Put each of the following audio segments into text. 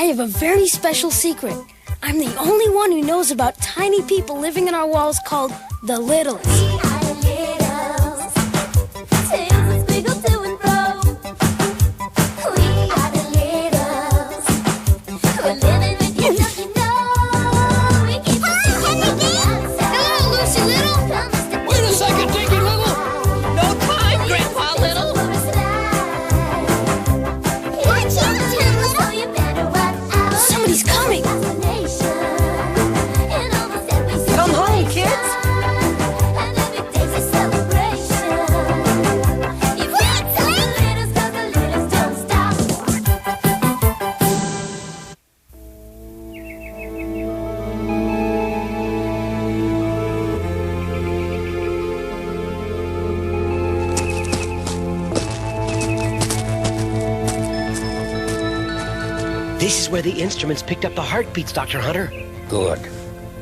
I have a very special secret. I'm the only one who knows about tiny people living in our walls called the Littles. This is where the instruments picked up the heartbeats, Dr. Hunter. Good.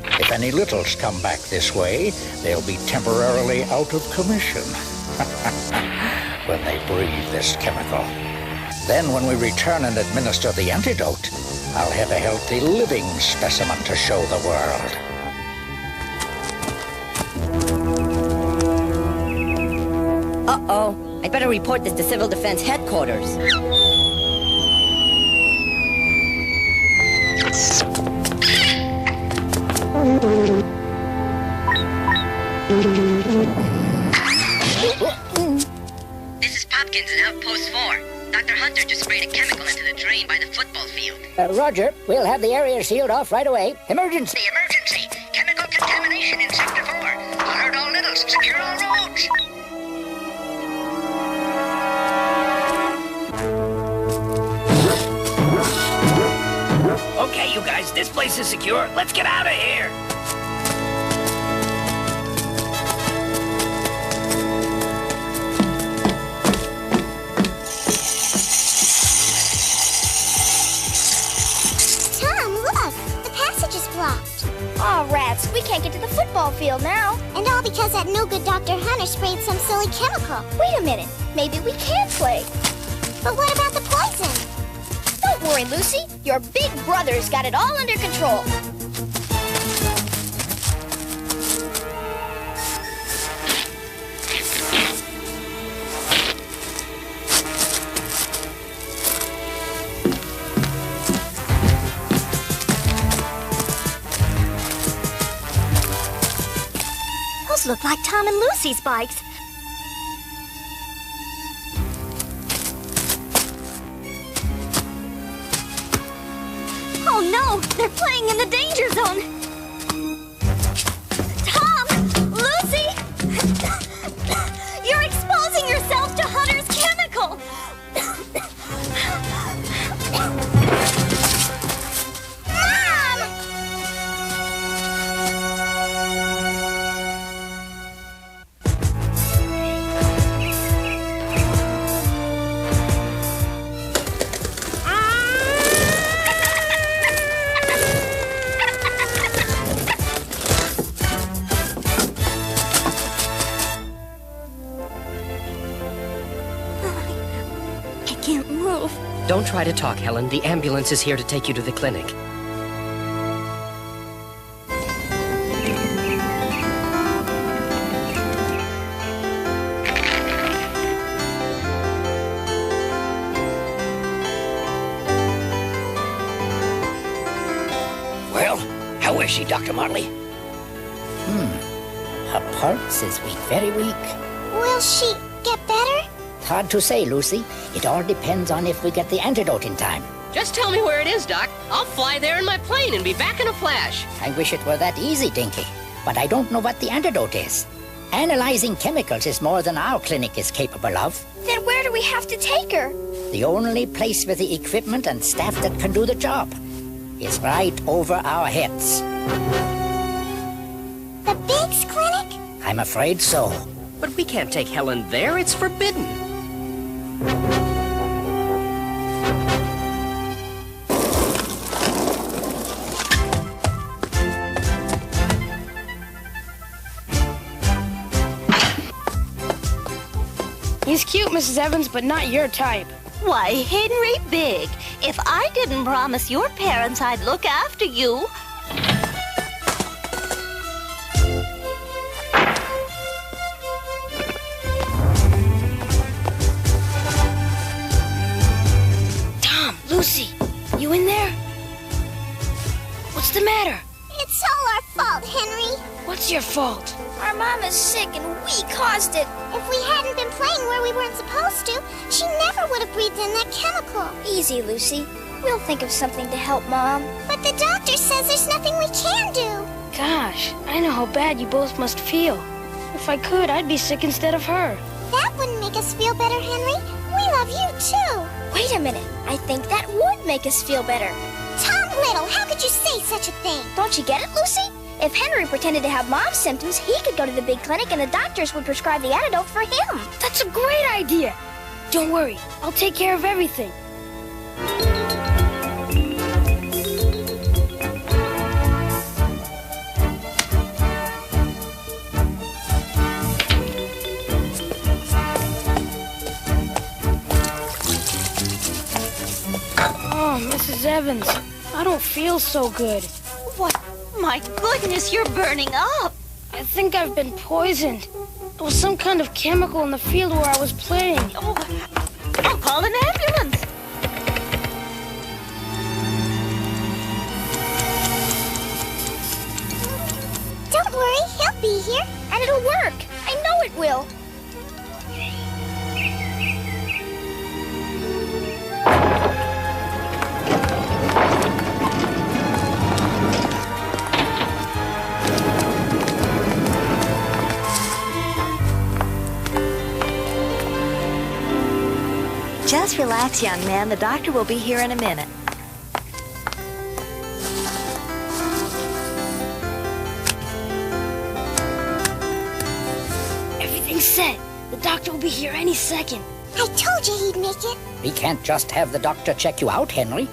If any littles come back this way, they'll be temporarily out of commission when they breathe this chemical. Then when we return and administer the antidote, I'll have a healthy living specimen to show the world. Uh-oh. I'd better report this to Civil Defense Headquarters. This is Popkins in Outpost 4. Dr. Hunter just sprayed a chemical into the drain by the football field. Roger. We'll have the area sealed off right away. Emergency! Emergency! Chemical contamination in Sector 4. Alert all littles. Secure all roads. Okay, you guys, this place is secure. Let's get out of here. Aw, rats, we can't get to the football field now. And all because that no-good Dr. Hunter sprayed some silly chemical. Wait a minute, maybe we can play. But what about the poison? Don't worry, Lucy. Your big brother's got it all under control. Those look like Tom and Lucy's bikes. Oh no, they're playing in the danger zone. Tom! Lucy! You're exposing yourselves to Hunter's chemical! Don't try to talk, Helen. The ambulance is here to take you to the clinic. Well, how is she, Dr. Motley? Her pulse is weak, very weak. Will she get better? Hard to say, Lucy. It all depends on if we get the antidote in time. Just tell me where it is, Doc. I'll fly there in my plane and be back in a flash. I wish it were that easy, Dinky. But I don't know what the antidote is. Analyzing chemicals is more than our clinic is capable of. Then where do we have to take her? The only place with the equipment and staff that can do the job is right over our heads. The Biggs Clinic? I'm afraid so. But we can't take Helen there. It's forbidden. He's cute, Mrs. Evans, but not your type. Why, Henry Big. If I didn't promise your parents I'd look after you... Tom, Lucy, you in there? What's the matter? It's all our fault, Henry. What's your fault? Our mom is sick and we caused it. If we hadn't been playing where we weren't supposed to, she never would have breathed in that chemical. Easy, Lucy. We'll think of something to help Mom. But the doctor says there's nothing we can do. Gosh, I know how bad you both must feel. If I could, I'd be sick instead of her. That wouldn't make us feel better, Henry. We love you, too. Wait a minute. I think that would make us feel better. Tom Little, how could you say such a thing? Don't you get it, Lucy? If Henry pretended to have Mom's symptoms, he could go to the big clinic and the doctors would prescribe the antidote for him. That's a great idea. Don't worry, I'll take care of everything. Oh, Mrs. Evans, I don't feel so good. What? My goodness, you're burning up. I think I've been poisoned. There was some kind of chemical in the field where I was playing. Oh, I'll call an ambulance. Don't worry, he'll be here. And it'll work. I know it will. Just relax, young man. The doctor will be here in a minute. Everything's set. The doctor will be here any second. I told you he'd make it. We can't just have the doctor check you out, Henry.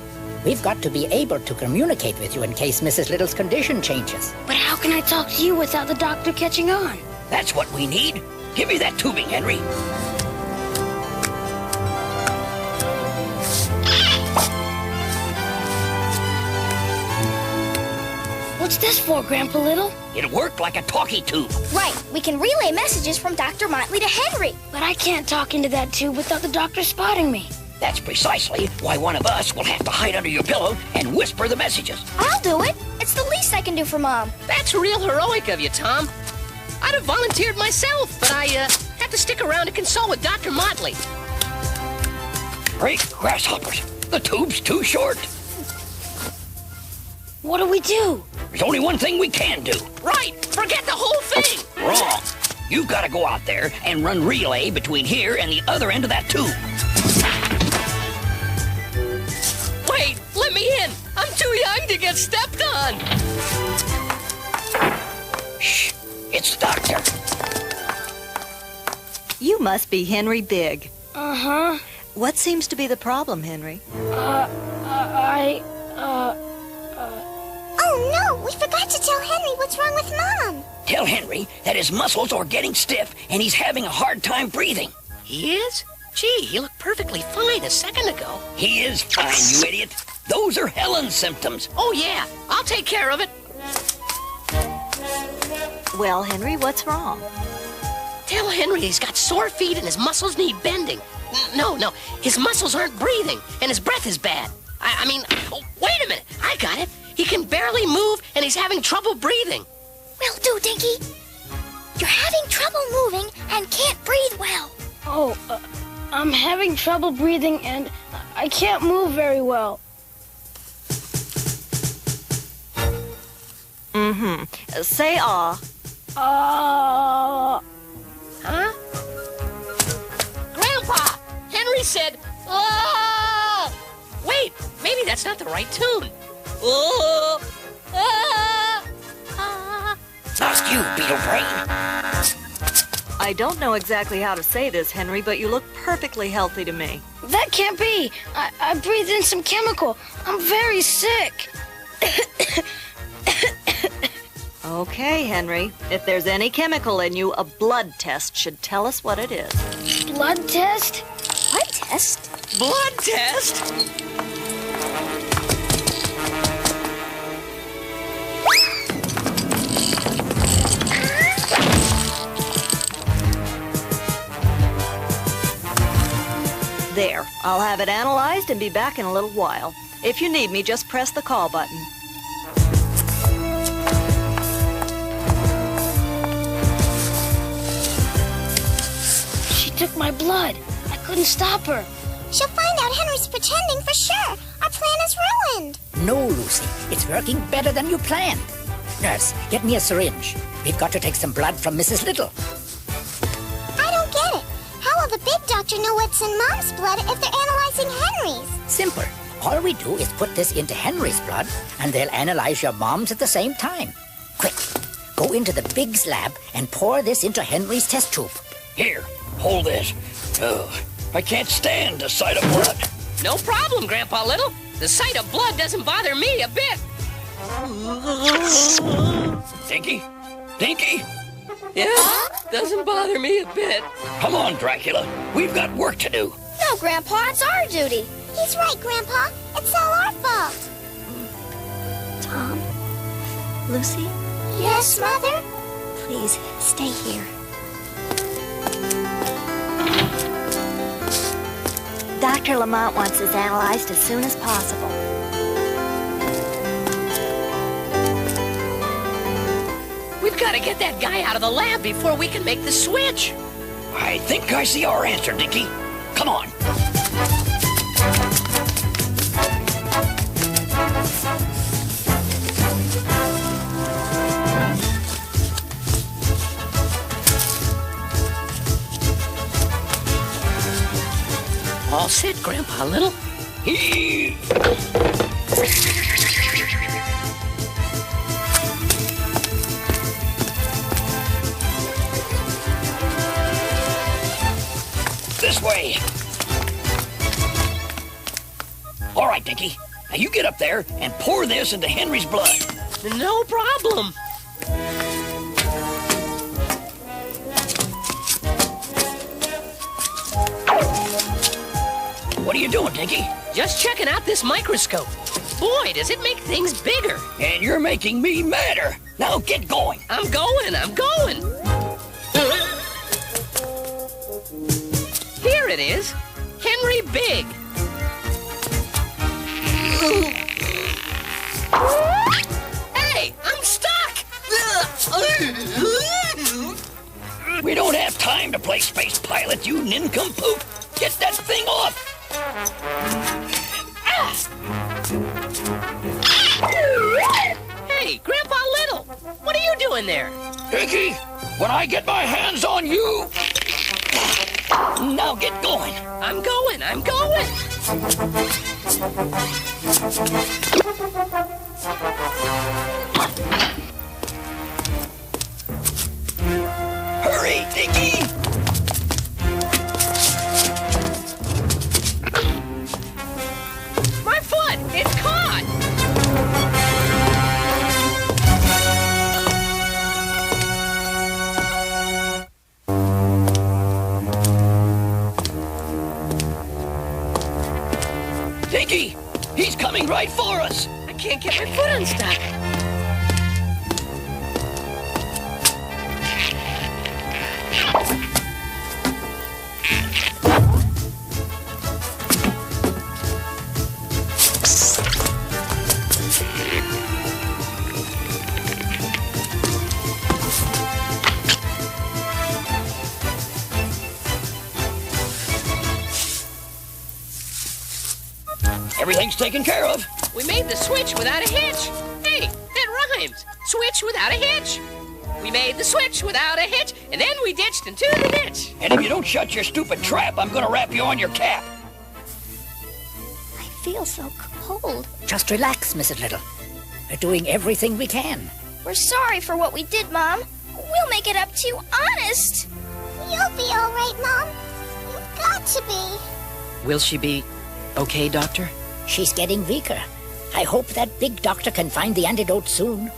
We've got to be able to communicate with you in case Mrs. Little's condition changes. But how can I talk to you without the doctor catching on? That's what we need. Give me that tubing, Henry. What's this for, Grandpa Little? It worked like a talkie tube. Right. We can relay messages from Dr. Motley to Henry. But I can't talk into that tube without the doctor spotting me. That's precisely why one of us will have to hide under your pillow and whisper the messages. I'll do it. It's the least I can do for Mom. That's real heroic of you, Tom. I'd have volunteered myself, but I have to stick around to consult with Dr. Motley. Great grasshoppers. The tube's too short. What do we do? There's only one thing we can do. Right. Forget the whole thing. Wrong. You've got to go out there and run relay between here and the other end of that tube. Wait, let me in. I'm too young to get stepped on. Shh. It's the doctor. You must be Henry Big. Uh-huh. What seems to be the problem, Henry? Oh, no, we forgot to tell Henry what's wrong with Mom. Tell Henry that his muscles are getting stiff and he's having a hard time breathing. He is? Gee, he looked perfectly fine a second ago. He is fine, you idiot. Those are Helen's symptoms. Oh, yeah. I'll take care of it. Well, Henry, what's wrong? Tell Henry he's got sore feet and his muscles need bending. No, his muscles aren't breathing and his breath is bad. I mean, oh, wait a minute. I got it. He can barely move and he's having trouble breathing. Will do, Dinky. You're having trouble moving and can't breathe well. Oh, I'm having trouble breathing and I can't move very well. Mm-hmm. Say ah. Huh? Grandpa! Henry said, ah! Wait, maybe that's not the right tune. Oh! Lost you, Beetle Brain. I don't know exactly how to say this, Henry, but you look perfectly healthy to me. That can't be. I breathed in some chemical. I'm very sick. Okay, Henry. If there's any chemical in you, a blood test should tell us what it is. Blood test? Blood test? Blood test? I'll have it analyzed and be back in a little while. If you need me, just press the call button. She took my blood. I couldn't stop her. She'll find out Henry's pretending for sure. Our plan is ruined. No, Lucy. It's working better than you planned. Nurse, get me a syringe. We've got to take some blood from Mrs. Little. I don't get it. How will the big doctor know what's in Mom's blood if they're analyzing Henry's? Simple. All we do is put this into Henry's blood, and they'll analyze your mom's at the same time. Quick, go into the Big's lab and pour this into Henry's test tube. Here, hold this. Ugh, I can't stand the sight of blood. No problem, Grandpa Little. The sight of blood doesn't bother me a bit. Dinky? Dinky? Yeah, doesn't bother me a bit. Come on, Dracula. We've got work to do. No, Grandpa, it's our duty. He's right, Grandpa. It's all our fault. Tom? Lucy? Yes, Mother? Please, stay here. Dr. Lamont wants this analyzed as soon as possible. We've got to get that guy out of the lab before we can make the switch. I think I see our answer, Dinky. Come on. All set, Grandpa Little. This way. All right, Dinky. Now you get up there and pour this into Henry's blood. No problem. What are you doing, Dinky? Just checking out this microscope. Boy, does it make things bigger. And you're making me madder. Now get going. I'm going. Here it is. Henry Big. Hey, I'm stuck. We don't have time to play space pilot, you nincompoop. Get that thing off. Hey, Grandpa Little, what are you doing there? Dinky, when I get my hands on you... Now get going. I'm going. Hurry, Dinky. My foot, it's caught. Dinky, he's coming right for us. I can't get my foot unstuck. Everything's taken care of. We made the switch without a hitch. Hey, that rhymes. Switch without a hitch. We made the switch without a hitch, and then we ditched into the ditch. And if you don't shut your stupid trap, I'm gonna wrap you on your cap. I feel so cold. Just relax, Mrs. Little. We're doing everything we can. We're sorry for what we did, Mom. We'll make it up to you, honest. You'll be all right, Mom. You've got to be. Will she be okay, Doctor? She's getting weaker. I hope that big doctor can find the antidote soon.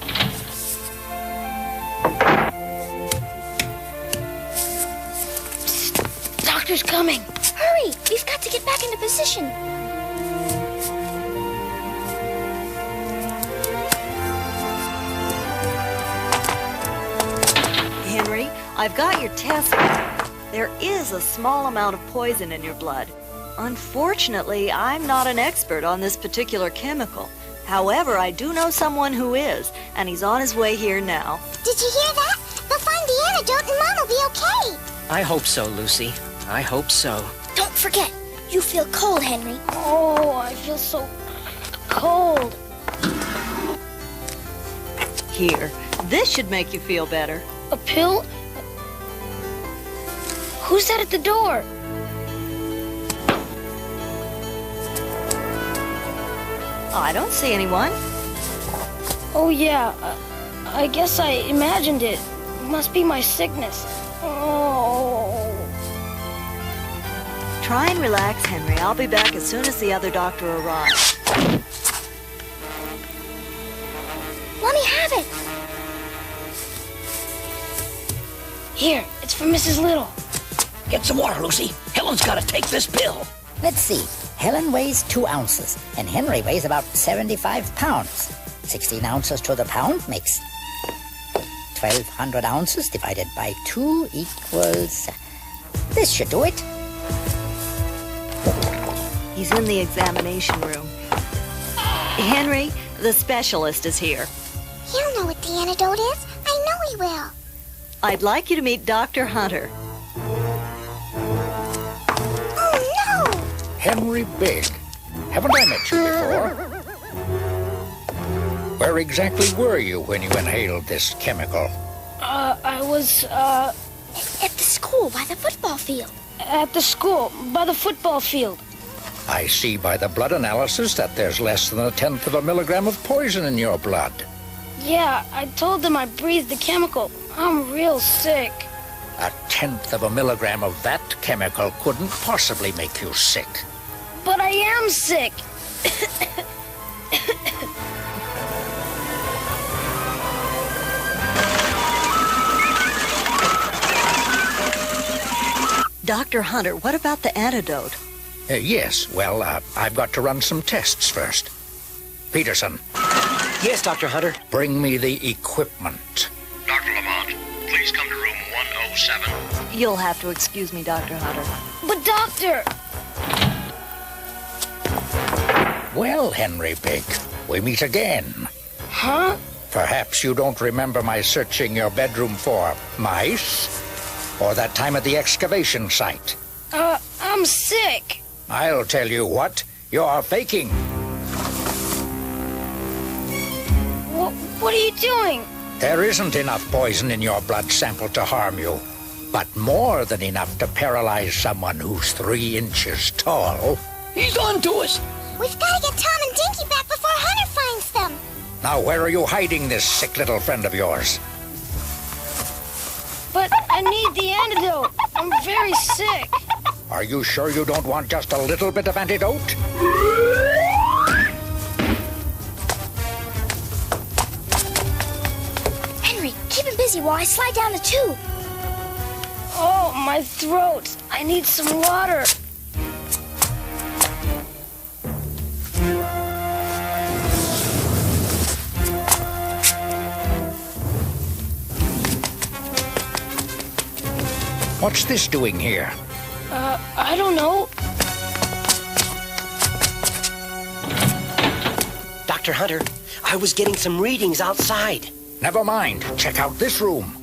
Psst, doctor's coming. Hurry, we've got to get back into position. Henry, I've got your test. There is a small amount of poison in your blood. Unfortunately, I'm not an expert on this particular chemical. However, I do know someone who is, and he's on his way here now. Did you hear that? They'll find the antidote and Mom will be okay. I hope so, Lucy. I hope so. Don't forget, you feel cold, Henry. Oh, I feel so cold. Here, this should make you feel better. A pill? Who's that at the door? I don't see anyone. Oh, yeah. I guess I imagined it. Must be my sickness. Oh. Try and relax, Henry. I'll be back as soon as the other doctor arrives. Let me have it. Here, it's for Mrs. Little. Get some water, Lucy. Helen's got to take this pill. Let's see. Helen weighs 2 ounces, and Henry weighs about 75 pounds. 16 ounces to the pound makes 1,200 ounces divided by 2 equals... This should do it. He's in the examination room. Henry, the specialist is here. He'll know what the antidote is. I know he will. I'd like you to meet Dr. Hunter. Oh, no! Henry Big. Haven't I met you before? Where exactly were you when you inhaled this chemical? I was, At the school by the football field. at the school, by the football field. I see by the blood analysis that there's less than 1/10 of a milligram of poison in your blood. Yeah, I told them I breathed the chemical. I'm real sick. 1/10 of a milligram of that chemical couldn't possibly make you sick. But I am sick. Dr. Hunter, what about the antidote? Yes, well, I've got to run some tests first. Peterson. Yes, Dr. Hunter. Bring me the equipment. Dr. Lamont, please come to room 107. You'll have to excuse me, Dr. Hunter. But doctor! Well, Henry Big, we meet again. Huh? Perhaps you don't remember my searching your bedroom for mice? Or that time at the excavation site? I'm sick. I'll tell you what, you're faking. What are you doing? There isn't enough poison in your blood sample to harm you, but more than enough to paralyze someone who's 3 inches tall. He's on to us. We've got to get Tom and Dinky back before Hunter finds them. Now, where are you hiding this sick little friend of yours? But I need the antidote. I'm very sick. Are you sure you don't want just a little bit of antidote? Henry, keep him busy while I slide down the tube. Oh, my throat. I need some water. What's this doing here? I don't know. Dr. Hunter, I was getting some readings outside. Never mind. Check out this room.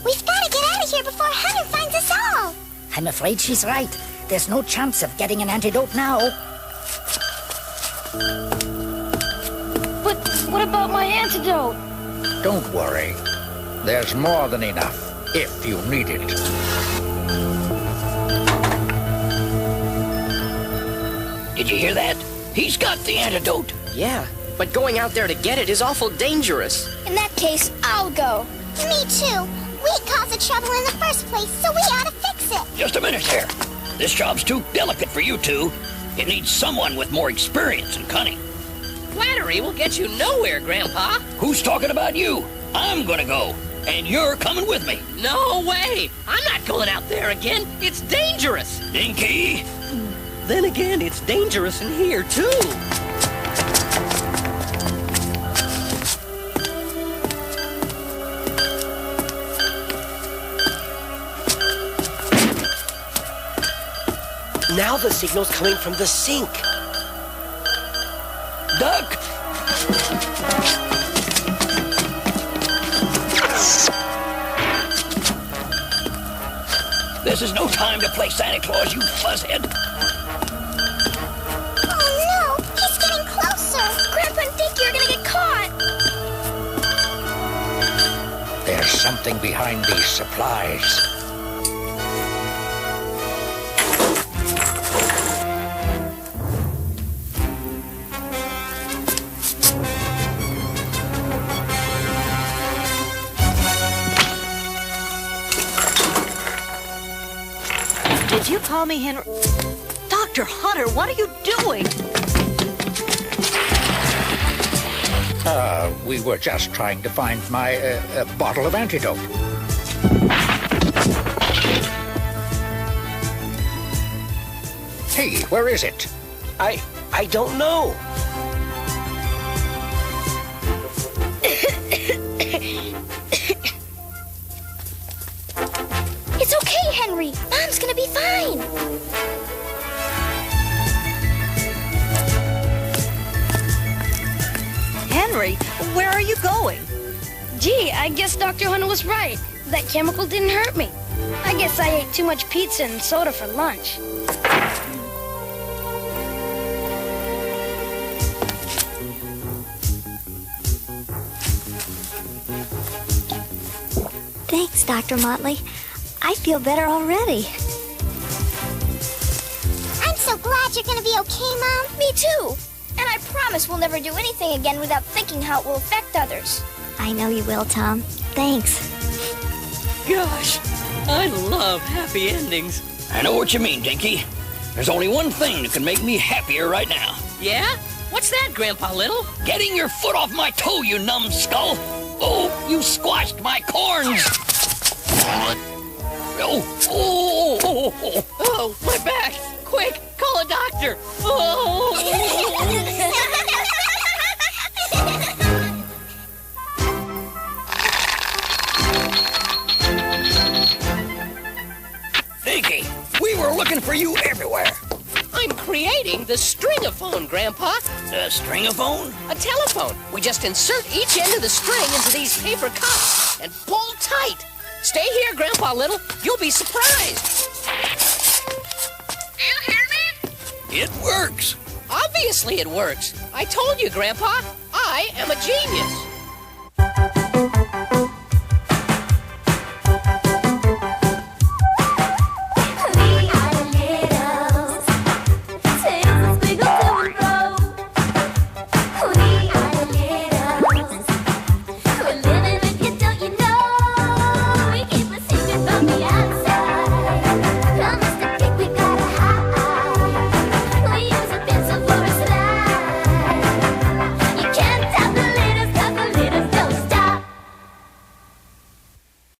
We've got to get out of here before Hunter finds us all. I'm afraid she's right. There's no chance of getting an antidote now. But what about my antidote? Don't worry. There's more than enough, if you need it. Did you hear that? He's got the antidote. Yeah, but going out there to get it is awful dangerous. In that case, I'll go. Me too. We caused the trouble in the first place, so we ought to fix it. Just a minute here. This job's too delicate for you two. It needs someone with more experience and cunning. Flattery will get you nowhere, Grandpa. Who's talking about you? I'm gonna go, and you're coming with me. No way. I'm not going out there again. It's dangerous. Dinky! Then again, it's dangerous in here, too. Now the signal's coming from the sink. Duck! This is no time to play Santa Claus, you fuzzhead. Oh no, he's getting closer. Grandpa and Dinky are gonna get caught. There's something behind these supplies. Did you call me Henry? Dr. Hunter, what are you doing? We were just trying to find my bottle of antidote. Hey, where is it? I don't know. It's okay, Henry. Mom's gonna be fine. Henry, where are you going? Gee, I guess Dr. Hunter was right. That chemical didn't hurt me. I guess I ate too much pizza and soda for lunch. Thanks, Dr. Motley. I feel better already. I'm so glad you're gonna be okay, Mom. Me too. And I promise we'll never do anything again without thinking how it will affect others. I know you will, Tom. Thanks. Gosh, I love happy endings. I know what you mean, Dinky. There's only one thing that can make me happier right now. Yeah? What's that, Grandpa Little? Getting your foot off my toe, you numbskull! Oh, you squashed my corns! Oh, my back! Quick, call a doctor! Oh! Dinky, we were looking for you everywhere. I'm creating the stringophone, Grandpa. The stringophone? A telephone. We just insert each end of the string into these paper cups and pull tight. Stay here, Grandpa Little. You'll be surprised. Do you hear me? It works. Obviously it works. I told you, Grandpa. I am a genius.